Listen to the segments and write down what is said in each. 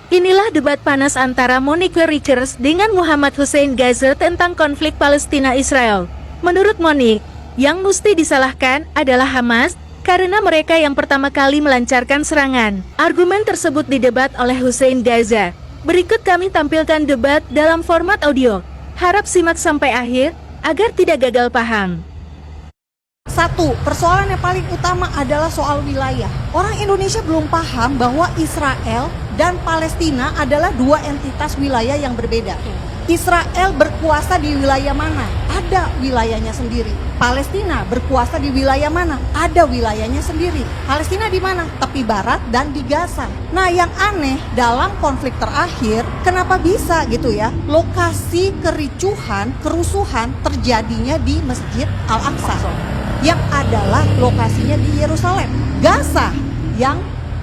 Inilah debat panas antara Monique Richards dengan Muhammad Hussein Gazer tentang konflik Palestina-Israel. Menurut Monique, yang mesti disalahkan adalah Hamas karena mereka yang pertama kali melancarkan serangan. Argumen tersebut didebat oleh Hussein Gazer. Berikut kami tampilkan debat dalam format audio. Harap simak sampai akhir agar tidak gagal paham. Satu, persoalan yang paling utama adalah soal wilayah. Orang Indonesia belum paham bahwa Israel dan Palestina adalah dua entitas wilayah yang berbeda. Israel berkuasa di wilayah mana? Ada wilayahnya sendiri. Palestina berkuasa di wilayah mana? Ada wilayahnya sendiri. Palestina di mana? Tepi barat dan di Gaza. Nah, yang aneh dalam konflik terakhir, kenapa bisa gitu ya? Lokasi kericuhan, kerusuhan terjadinya di Masjid Al-Aqsa, yang adalah lokasinya di Yerusalem. Gaza yang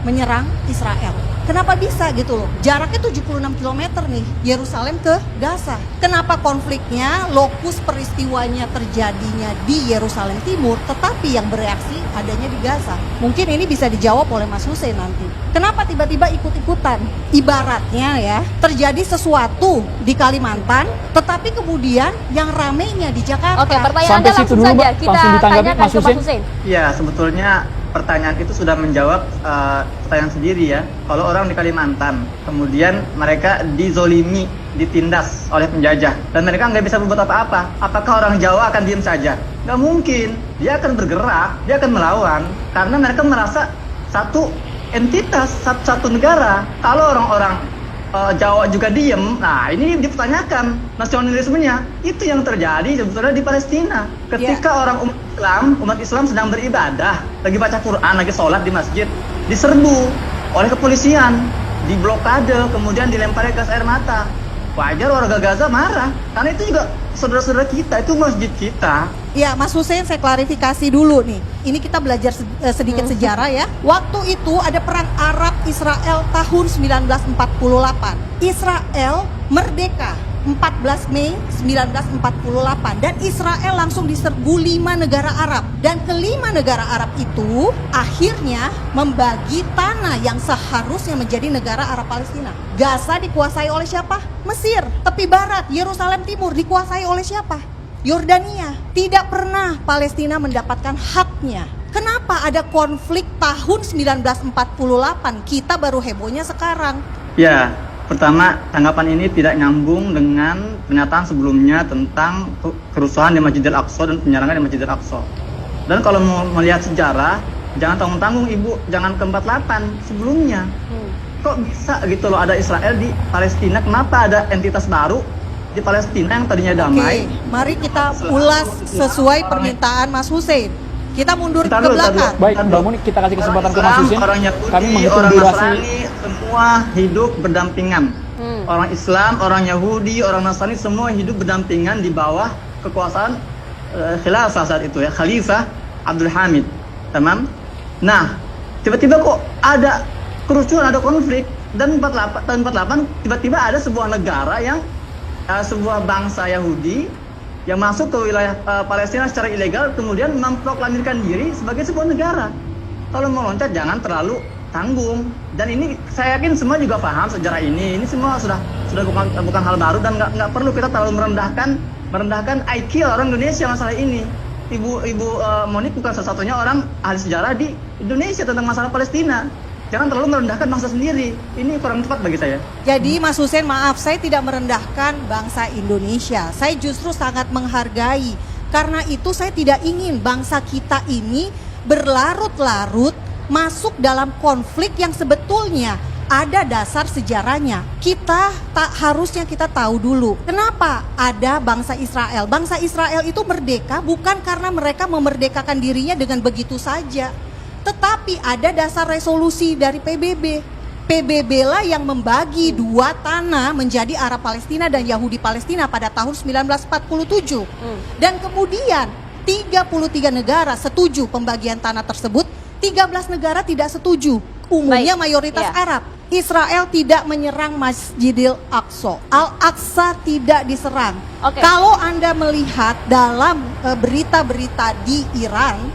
menyerang Israel. Kenapa bisa gitu loh? Jaraknya 76 km nih, Yerusalem ke Gaza. Kenapa konfliknya, lokus peristiwanya terjadinya di Yerusalem Timur, tetapi yang bereaksi adanya di Gaza? Mungkin ini bisa dijawab oleh Mas Hussein nanti. Kenapa tiba-tiba ikut-ikutan? Ibaratnya ya, terjadi sesuatu di Kalimantan, tetapi kemudian yang ramenya di Jakarta. Oke, pertanyaan Sampai Anda situ langsung dulu, saja. Mbak. Kita Langsung ditanggapi, tanyakan Mas ke Pak Hussein. Hussein. Ya, sebetulnya pertanyaan itu sudah menjawab pertanyaan sendiri ya. Kalau orang di Kalimantan, kemudian mereka dizolimi, ditindas oleh penjajah, dan mereka nggak bisa berbuat apa-apa. Apakah orang Jawa akan diam saja? Nggak mungkin. Dia akan bergerak, dia akan melawan, karena mereka merasa satu entitas, satu negara. Kalau orang-orang Jawa juga diem, nah ini dipertanyakan nasionalismenya. Itu yang terjadi sebetulnya di Palestina. Ketika orang umat Islam sedang beribadah, lagi baca Quran, lagi sholat di masjid, diserbu oleh kepolisian, diblokade, kemudian dilempari gas air mata. Wajar warga Gaza marah, karena itu juga saudara-saudara kita, itu masjid kita. Ya, Mas Hussein, saya klarifikasi dulu nih. Ini kita belajar sedikit sejarah ya. Waktu itu ada perang Arab Israel tahun 1948. Israel merdeka 14 Mei 1948, dan Israel langsung diserbu 5 negara Arab, dan kelima negara Arab itu akhirnya membagi tanah yang seharusnya menjadi negara Arab Palestina. Gaza dikuasai oleh siapa? Mesir. Tepi barat, Yerusalem Timur dikuasai oleh siapa? Yordania. Tidak pernah Palestina mendapatkan haknya. Kenapa ada konflik tahun 1948? Kita baru hebohnya sekarang. Ya, pertama, tanggapan ini tidak nyambung dengan pernyataan sebelumnya tentang kerusuhan di Masjidil Aqsa dan penyerangan di Masjidil Aqsa. Dan kalau mau melihat sejarah, jangan tanggung-tanggung Ibu, jangan ke 48 sebelumnya. Kok bisa gitu loh ada Israel di Palestina? Kenapa ada entitas baru di Palestina yang tadinya damai? Oke, mari kita ulas sesuai permintaan Mas Hussein. Kita mundur ke belakang. Baik, Mbak Monique, kita kasih kesempatan ke Mas Hussein. Orang Yahudi, Kami menghitung orang durasi. Nasrani, semua hidup berdampingan. Orang Islam, orang Yahudi, orang Nasrani, semua hidup berdampingan di bawah kekuasaan khilafah saat itu ya, Khalifah Abdul Hamid. Tamam? Nah, tiba-tiba kok ada kerusuhan, ada konflik, dan tahun 48 tiba-tiba ada sebuah negara yang sebuah bangsa Yahudi yang masuk ke wilayah Palestina secara ilegal, kemudian memproklamirkan diri sebagai sebuah negara. Kalau mau loncat jangan terlalu tanggung. Dan ini saya yakin semua juga paham sejarah ini. Ini semua sudah bukan hal baru, dan nggak perlu kita terlalu merendahkan IQ orang Indonesia masalah ini. Ibu Monique bukan satu-satunya orang ahli sejarah di Indonesia tentang masalah Palestina. Jangan terlalu merendahkan bangsa sendiri. Ini kurang tepat bagi saya. Jadi Mas Hussein, maaf, saya tidak merendahkan bangsa Indonesia. Saya justru sangat menghargai. Karena itu saya tidak ingin bangsa kita ini berlarut-larut masuk dalam konflik yang sebetulnya ada dasar sejarahnya. Harusnya kita tahu dulu kenapa ada bangsa Israel. Bangsa Israel itu merdeka bukan karena mereka memerdekakan dirinya dengan begitu saja, tetapi ada dasar resolusi dari PBB. PBB lah yang membagi dua tanah menjadi Arab Palestina dan Yahudi Palestina pada tahun 1947. Dan kemudian 33 negara setuju pembagian tanah tersebut, 13 negara tidak setuju. Umumnya mayoritas Arab. Israel tidak menyerang Masjidil Aqsa. Al-Aqsa tidak diserang. Kalau Anda melihat dalam berita-berita di Iran,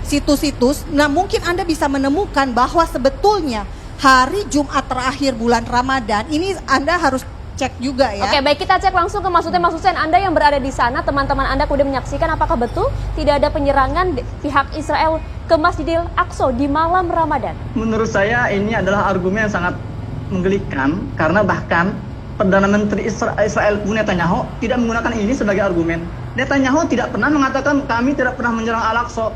situs-situs, nah mungkin Anda bisa menemukan bahwa sebetulnya hari Jumat terakhir bulan Ramadan. Ini Anda harus cek juga ya. Oke, baik, kita cek langsung ke Mas Hussein. Anda yang berada di sana, teman-teman Anda kemudian menyaksikan apakah betul tidak ada penyerangan pihak Israel ke Masjidil Aqsa di malam Ramadan? Menurut saya ini adalah argumen yang sangat menggelikan karena bahkan Perdana Menteri Israel pun Netanyahu tidak menggunakan ini sebagai argumen. Netanyahu tidak pernah mengatakan kami tidak pernah menyerang Al-Aqsa.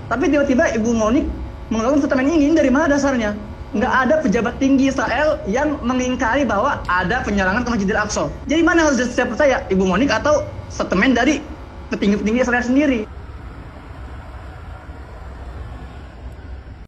Tapi tiba-tiba Ibu Monik mengeluarkan statement ini dari mana dasarnya? Nggak ada pejabat tinggi Israel yang mengingkari bahwa ada penyerangan ke Masjidil Aqsa. Jadi mana harus saya percaya? Ibu Monik atau statement dari petinggi-petinggi Israel sendiri?